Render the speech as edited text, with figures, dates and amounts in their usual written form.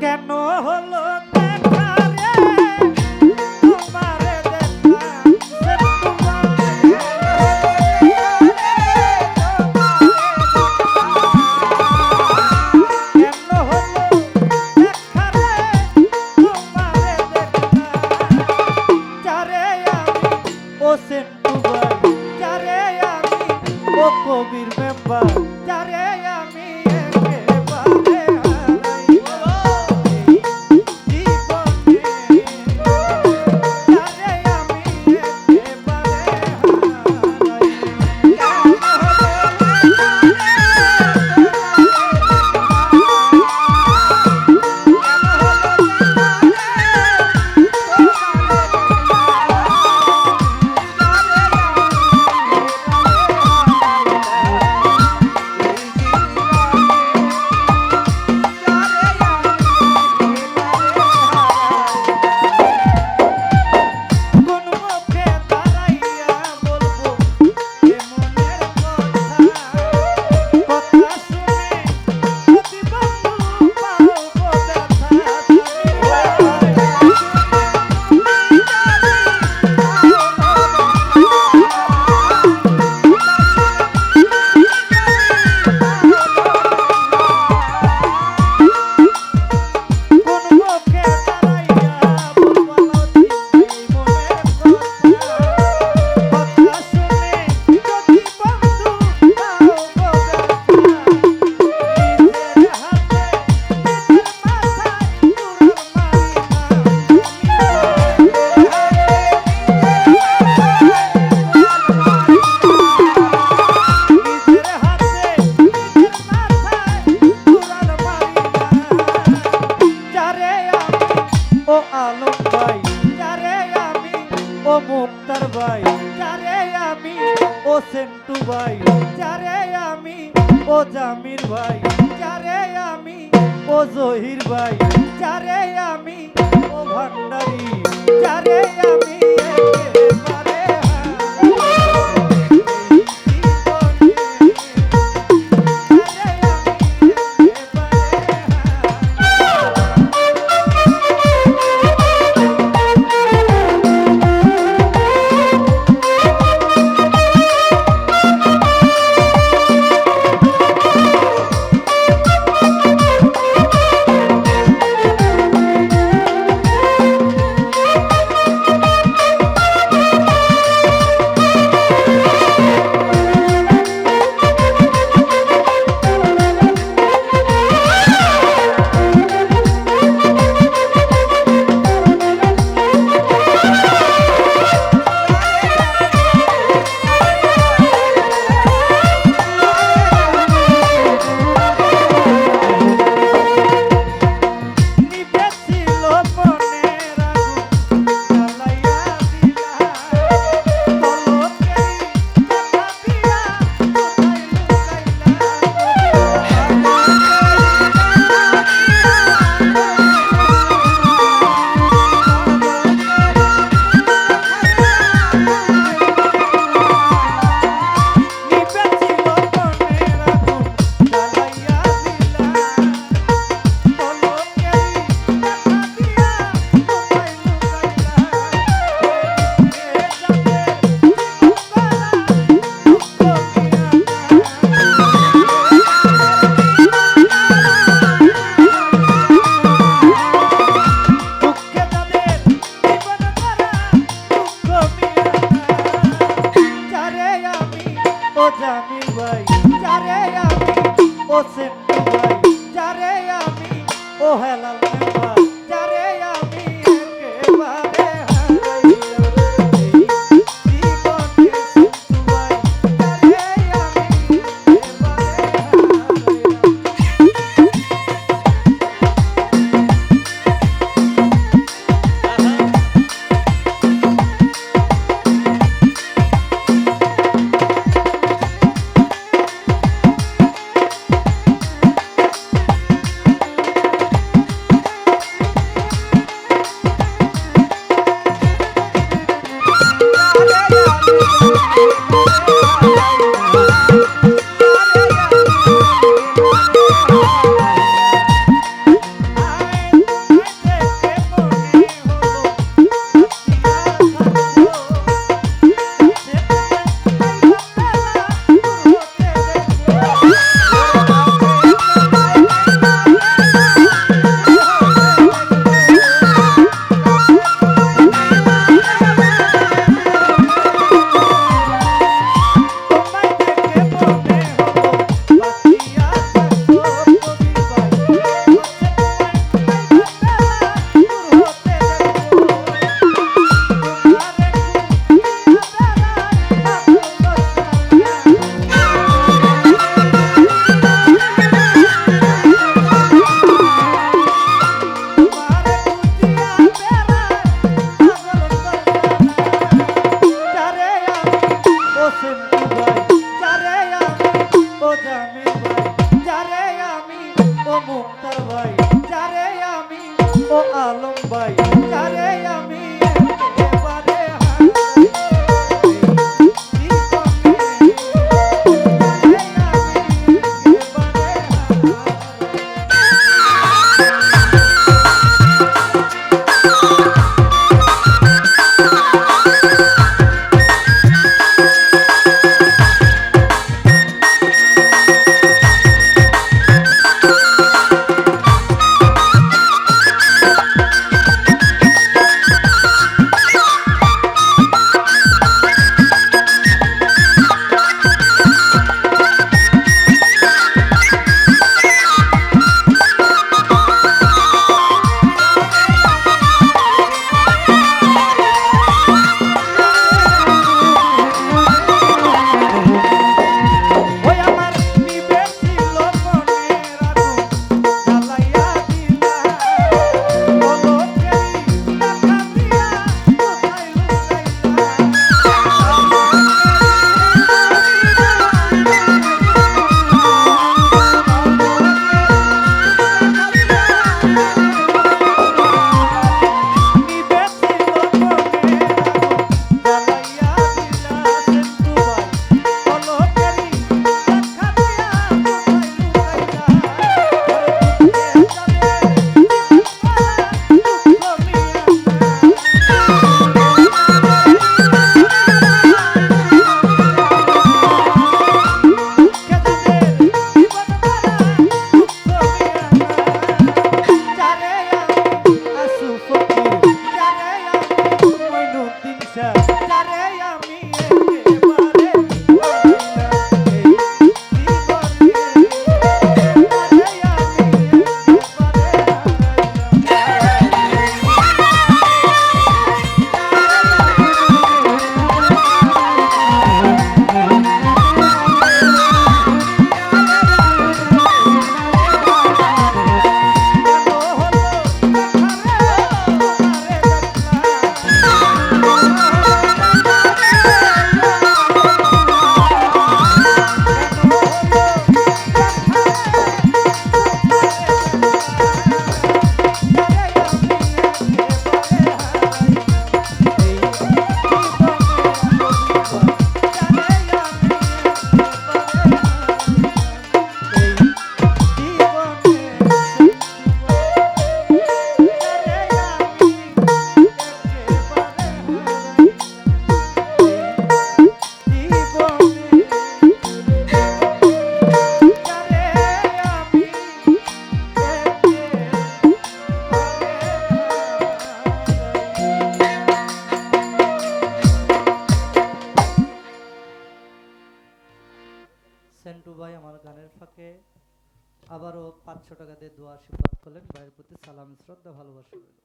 কেন হলো দেখা রে তোমারে দেখলাম সে কেন হলো দেখা রে তোমারে দেখলাম যারে আমি ও সেন্টু ভাই যারে আমি ও কবির মেম্বার যারে আমি একেবারে হারাই জীবনে যারে আমি একেবারে কোন মুখে দাঁড়াইয়া বলবো এ মনের কথা শুনে যদি বন্ধু পাও গো ব্যথা কোন মুখে দাঁড়াইয়া বলবো এই মনের কথা শুনে যদি বন্ধু পাও গো ব্যথা নিজের হাতে নিজের মাথায় চুরুর নিজের হাতে নিজের মাথায় চুরার মারি যারে আমি ও আলম ভাই যারে আমি ও মুক্তার ভাই যারে আমি ও সেন্টু ভাই যারে আমি ও জামির ভাই যারে আমি ও জহির ভাই যারে আমি ও ভান্ডারি যারে আমি একেবারে জামিল ভাই যারে আমি ও সেন্টু ভাই যারে আমি ও হেলাল মেম্বার যারে আমি একেবারে হারাইলাম জীবনে সেন্টু ভাই যারে আমি একেবারে হারাইলাম মুক্তার ভাই যারে আমি ও আলম ভাই যারে আমি একেবারে হারাই সেন্টু ভাই আমার গানের ফাঁকে আবারও 500 টাকা দিয়ে দোয়া আশীর্বাদ করলেন। ভাইয়ের প্রতি সালাম শ্রদ্ধা ভালোবাসা রইল।